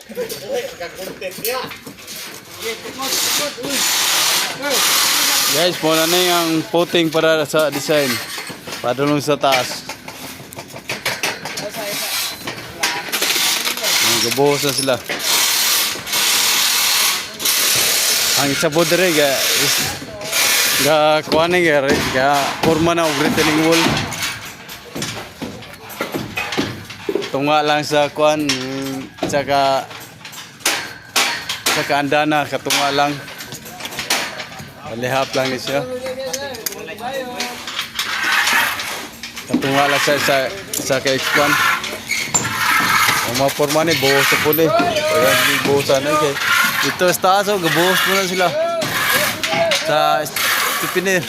Guys, muna na yung puting para sa design. Padulong sa taas. Gabuhos na sila. Ang isa po dere ga kuha na ga forma na og retailing wall. Tunga lang sa kuan saka andana katunga lang. Lihap lang ni siya. Katunga lang sa ka-X1. Ang mga forma ni buhos sa puli. Kaya buhosan na kay ito sa taas, gabuhos muna sila sa stipiner.